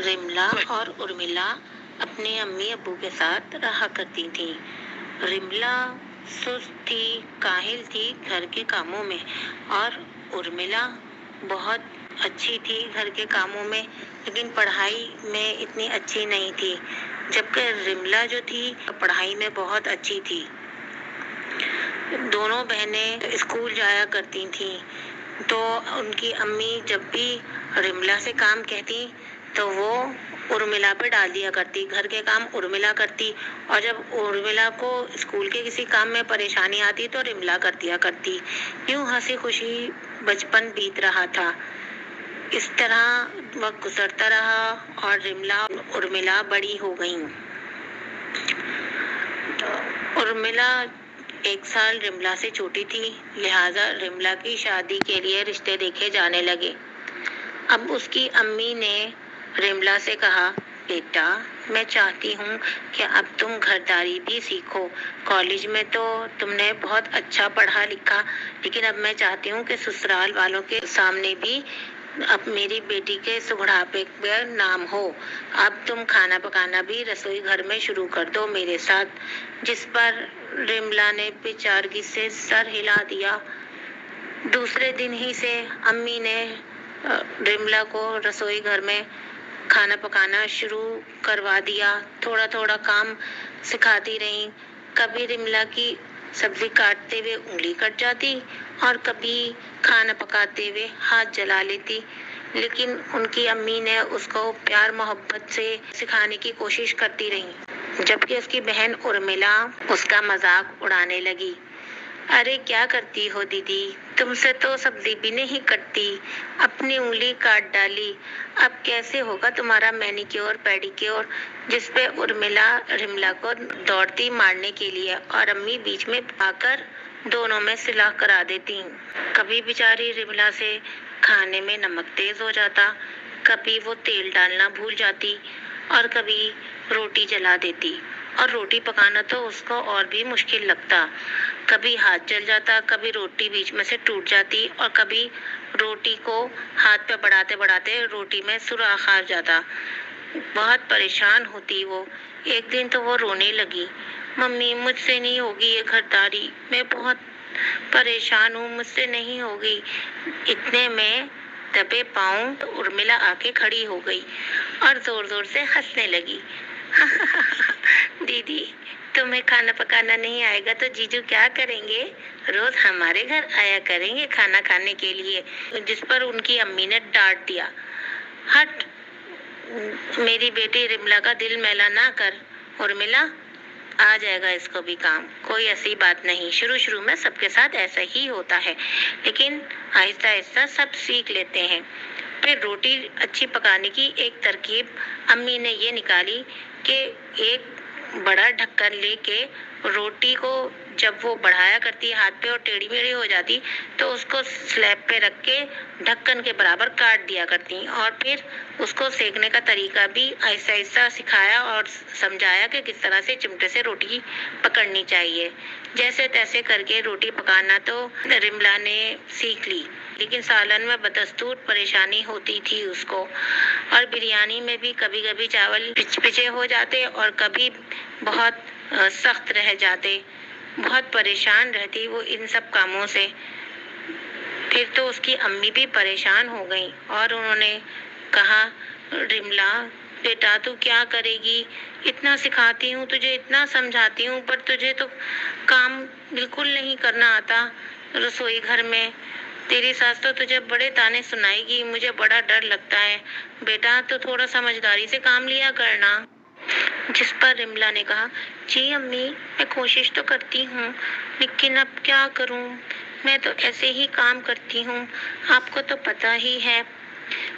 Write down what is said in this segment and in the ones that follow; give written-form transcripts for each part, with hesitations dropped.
رملا اور ارملا اپنے امی ابو کے ساتھ رہا کرتی تھیں۔ رملا سست تھی، کاہل تھی گھر کے کاموں میں، اور ارملا بہت اچھی تھی گھر کے کاموں میں، لیکن پڑھائی میں اتنی اچھی نہیں تھی، جبکہ رملا جو تھی پڑھائی میں بہت اچھی تھی۔ دونوں بہنیں اسکول جایا کرتی تھیں، تو ان کی امی جب بھی رملا سے کام کہتی تو وہ ارملا پہ ڈال دیا کرتی، گھر کے کام ارملا کرتی، اور جب ارملا کو اسکول کے کسی کام میں پریشانی آتی تو رملا کر دیا کرتی۔ یوں ہنسی خوشی بچپن بیت رہا تھا۔ اس طرح وقت گزرتا رہا اور رملا اور ارملا بڑی ہو گئیں۔ ارملا 1 سال رملا سے چھوٹی تھی، لہٰذا رملا کی شادی کے لیے رشتے دیکھے جانے لگے۔ اب اس کی امی نے رملا سے کہا، بیٹا میں چاہتی ہوں کہ اب تم گھرداری بھی سیکھو۔ کالج میں تو تم نے بہت اچھا پڑھا لکھا، لیکن اب میں چاہتی ہوں کہ سسرال والوں کے سامنے بھی اب میری بیٹی کے سگڑاپے کا نام ہو۔ اب تم کھانا پکانا بھی رسوئی گھر میں شروع کر دو میرے ساتھ۔ جس پر رملا نے بیچارگی سے سر ہلا دیا۔ دوسرے دن ہی سے امی نے رملا کو رسوئی گھر میں کھانا پکانا شروع کروا دیا۔ تھوڑا تھوڑا کام سکھاتی رہیں۔ کبھی رملا کی سبزی کاٹتے ہوئے انگلی کٹ جاتی اور کبھی کھانا پکاتے ہوئے ہاتھ جلا لیتی، لیکن ان کی امی نے اس کو پیار محبت سے سکھانے کی کوشش کرتی رہیں، جبکہ اس کی بہن ارملا اس کا مذاق اڑانے لگی۔ ارے کیا کرتی ہو دیدی، تم سے تو سبزی بھی نہیں کٹتی، اپنی انگلی کاٹ ڈالی، اب کیسے ہوگا تمہارا مینیکیور پیڈیکیور؟ جس پہ ارملا رملا کو دوڑتی مارنے کے لیے، اور امی بیچ میں آ کر دونوں میں صلح کرا دیتی۔ کبھی بیچاری رملا سے کھانے میں نمک تیز ہو جاتا، کبھی وہ تیل ڈالنا بھول جاتی، اور کبھی روٹی جلا دیتی، اور روٹی پکانا تو اس کو اور بھی مشکل لگتا۔ کبھی ہاتھ جل جاتا، کبھی روٹی بیچ میں سے ٹوٹ جاتی، اور کبھی روٹی کو ہاتھ پہ بڑھاتے بڑھاتے روٹی میں سوراخ آ جاتا۔ بہت پریشان ہوتی وہ۔ ایک دن تو وہ رونے لگی، ممی مجھ سے نہیں ہوگی یہ گھرداری، میں بہت پریشان ہوں، مجھ سے نہیں ہوگی۔ اتنے میں دبے پاؤں ارملا آ کے کھڑی ہو گئی اور زور زور سے ہنسنے لگی۔ دیدی تمہیں کھانا پکانا نہیں آئے گا تو جیجو کیا کریں گے؟ روز ہمارے گھر آیا کریں گے کھانا کھانے کے لیے۔ جس پر ان کی امی نے ڈانٹ دیا، ہٹ میری بیٹی رملا کا دل میلا نہ کر، ارملا آ جائے گا اس کو بھی کام، کوئی ایسی بات نہیں۔ شروع میں سب کے ساتھ ایسا ہی ہوتا ہے، لیکن آہستہ آہستہ سب سیکھ لیتے ہیں۔ پھر روٹی اچھی پکانے کی ایک ترکیب امی نے یہ نکالی کہ ایک بڑا ڈھکن لے کے روٹی کو جب وہ بڑھایا کرتی ہاتھ پہ اور ٹیڑھی میڑھی ہو جاتی تو اس کو سلیب پہ رکھ کے ڈھکن کے برابر کاٹ دیا کرتی، اور پھر اس کو سیکنے کا طریقہ بھی آہستہ آہستہ سکھایا اور سمجھایا کہ کس طرح سے چمٹے سے روٹی پکڑنی چاہیے۔ جیسے تیسے کر کے روٹی پکانا تو رملا نے سیکھ لی، لیکن سالن میں بدستور پریشانی ہوتی تھی اس کو، اور بریانی میں بھی کبھی کبھی چاول پچے ہو جاتے اور کبھی بہت سخت رہ جاتے۔ بہت پریشان رہتی وہ ان سب کاموں سے۔ پھر تو اس کی امی بھی پریشان ہو گئی اور انہوں نے کہا، رملا بیٹا تو کیا کرے گی، اتنا سکھاتی ہوں تجھے، اتنا سمجھاتی ہوں، پر تجھے تو کام بالکل نہیں کرنا آتا رسوئی گھر میں۔ تیری ساس تو تجھے بڑے تانے سنائے گی، مجھے بڑا ڈر لگتا ہے، بیٹا تو تھوڑا سمجھداری سے کام لیا کرنا۔ جس پر رملا نے کہا، جی امی میں کوشش تو کرتی ہوں، لیکن اب کیا کروں، میں تو ایسے ہی کام کرتی ہوں، آپ کو تو پتہ ہی ہے۔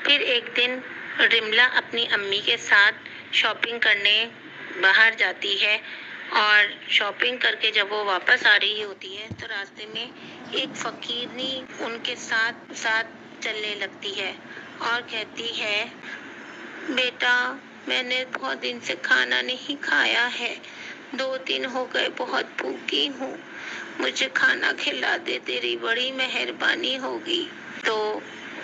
پھر ایک دن رملا اپنی امی کے ساتھ شاپنگ کرنے باہر جاتی ہے، اور شاپنگ کر کے جب وہ واپس آ رہی ہوتی ہے تو راستے میں ایک فقیرنی ان کے ساتھ ساتھ چلنے لگتی ہے اور کہتی ہے، بیٹا میں نے بہت دن سے کھانا نہیں کھایا ہے، 2 دن ہو گئے، بہت بھوکی ہوں، مجھے کھانا کھلا دے، تیری بڑی مہربانی ہوگی۔ تو